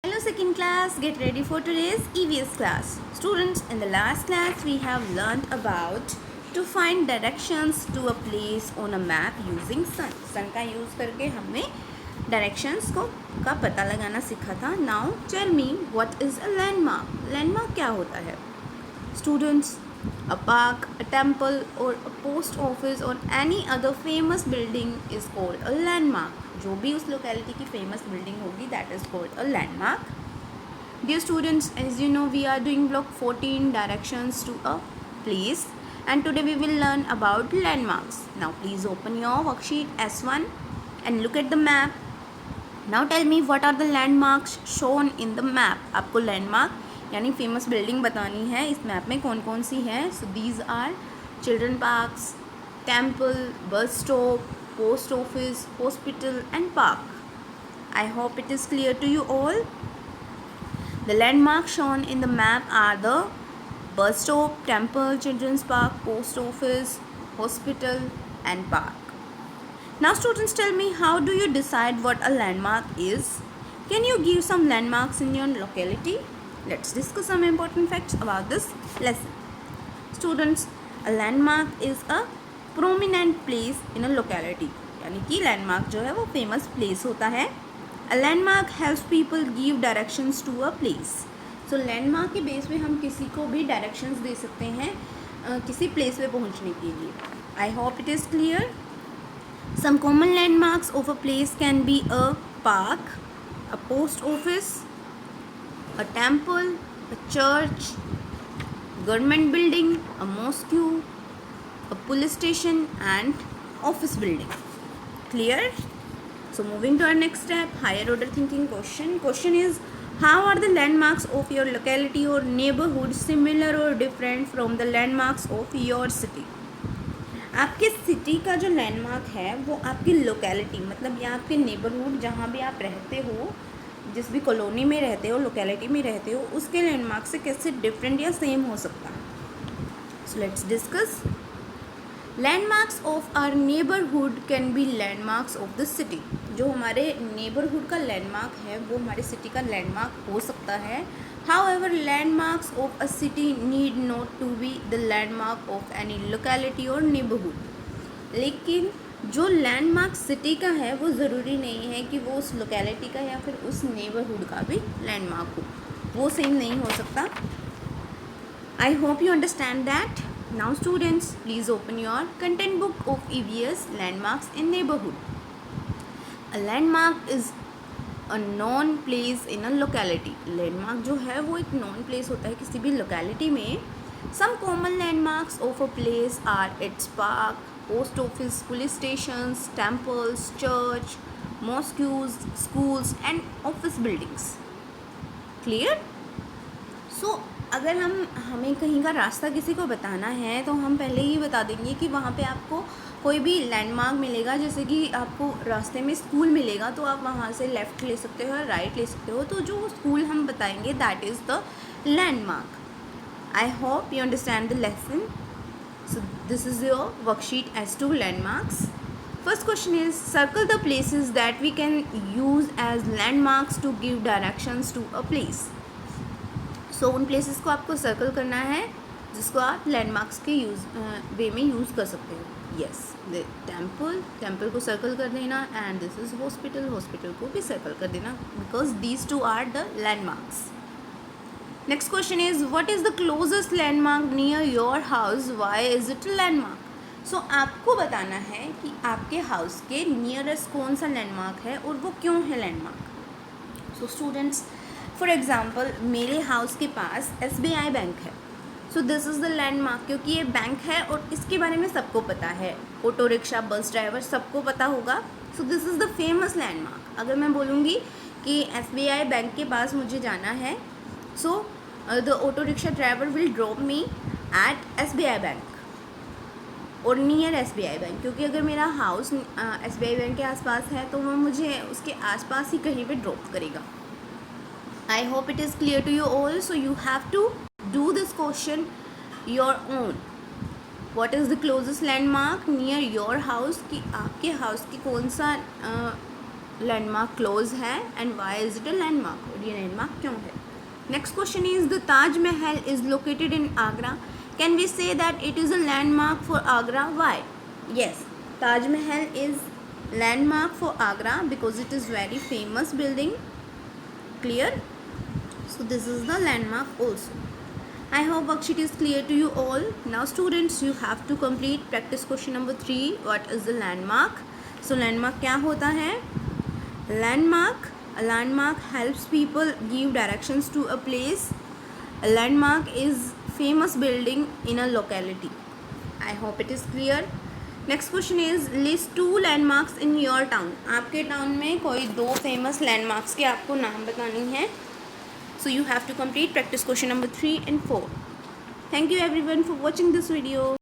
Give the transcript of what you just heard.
Hello second class, get ready for today's EVS class. Students, in the last class we have learned about to find directions to a place on a map using sun. Sun का use करके हमने directions का पता लगाना सीखा था. Now tell me what is a landmark? Landmark क्या होता है? Students, a park, a temple or a post office or any other famous building is called a landmark. जो भी उस लोकेलिटी की फेमस बिल्डिंग होगी that is called a landmark. Dear students, as you know, we are doing block 14 directions to a place, and today we will learn about landmarks. Now please open your worksheet S1 and look at the map. Now tell me what are the landmarks shown in the map. आपको landmark यानी famous building बतानी है. इस map में कौन कौन सी है? So these are children parks, temple, bus stop, post office, hospital and park. I hope it is clear to you all. The landmarks shown in the map are the bus stop, temple, children's park, post office, hospital and park. Now students, tell me, how do you decide what a landmark is? Can you give some landmarks in your locality? Let's discuss some important facts about this lesson. Students, a landmark is a prominent place in a locality, यानी कि landmark जो है वो famous place होता है. A landmark helps people give directions to a place. So landmark के base पे हम किसी को भी डायरेक्शंस दे सकते हैं किसी प्लेस पे पहुंचने के लिए. I hope it is clear. Some common landmarks of a place can be a park, a post office, a temple, a church, government building, a mosque, a police station and office building. Clear? So moving to our next step, higher order thinking question. Question is, how are the landmarks of your locality or neighborhood similar or different from the landmarks of your city? आपके city का जो landmark है वो आपकी locality मतलब या आपके neighbourhood जहाँ भी आप रहते हो, जिस भी कॉलोनी में रहते हो, लोकेलिटी में रहते हो, उसके लैंडमार्क से कैसे डिफरेंट या सेम हो सकता है. So let's discuss. Landmarks of our neighbourhood can be landmarks of the city. जो हमारे नेबरहुड का लैंडमार्क है वो हमारे सिटी का लैंडमार्क हो सकता है. However landmarks of a city need not to be the landmark of any locality और नेबरहुड. लेकिन जो लैंडमार्क सिटी का है वो ज़रूरी नहीं है कि वो उस लोकेलिटी का या फिर उस नेबरहुड का भी लैंडमार्क हो. वो सेम नहीं हो सकता. आई hope you understand that. Now students, please open your content book of EVS Landmarks in Neighborhood. A landmark is a known place in a locality. Landmark जो है वो एक known place होता है किसी भी locality में. Some common landmarks of a place are its park, post office, police stations, temples, church, mosques, schools and office buildings. Clear? So अगर हमें कहीं का रास्ता किसी को बताना है तो हम पहले ही बता देंगे कि वहाँ पे आपको कोई भी लैंडमार्क मिलेगा. जैसे कि आपको रास्ते में स्कूल मिलेगा तो आप वहाँ से लेफ़्ट ले सकते हो, राइट ले सकते हो. तो जो स्कूल हम बताएंगे that is the landmark. I hope you understand the lesson. So this is your worksheet S2 landmarks. First question is, circle the places that we can use as landmarks to give directions to a place. So उन places को आपको circle करना है जिसको आप landmarks के वे में use कर सकते हो. यस, द टेम्पल को सर्कल कर देना एंड दिस इज़ हॉस्पिटल को भी सर्कल कर देना because these two are the landmarks. Next question is, what is the closest landmark near your house, why is it landmark. So आपको बताना है कि आपके हाउस के नियरेस्ट कौन सा लैंडमार्क है और वो क्यों है landmark. So students, for example मेरे हाउस के पास SBI बैंक है. सो दिस इज़ द लैंडमार्क क्योंकि ये बैंक है और इसके बारे में सबको पता है. ऑटो रिक्शा, बस ड्राइवर सबको पता होगा. सो this is the famous landmark. अगर मैं बोलूँगी कि SBI बैंक के पास मुझे जाना है, so the auto rickshaw driver will drop me at SBI bank और नियर SBI बैंक. क्योंकि अगर मेरा हाउस SBI बैंक के आसपास है तो वो मुझे उसके आसपास ही कहीं पे ड्रॉप करेगा. I hope it is clear to you all. So you have to do this question your own. What is the closest landmark near your house? कि आपके हाउस की कौन सा लैंडमार्क क्लोज है and why is it a landmark, और ये landmark क्यों है. Next question is the Taj Mahal is located in Agra. Can we say that it is a landmark for Agra. Why. Yes, Taj Mahal is landmark for Agra because it is very famous building. Clear? So this is the landmark also. I hope worksheet is clear to you all. Now students, you have to complete practice question number 3. What is the landmark? So landmark क्या होता है? A landmark helps people give directions to a place. A landmark is famous building in a locality. I hope it is clear. Next question is list 2 landmarks in your town. आपके town में कोई 2 famous landmarks के आपको नाम बतानी है. So you have to complete practice question number 3 and 4. Thank you everyone for watching this video.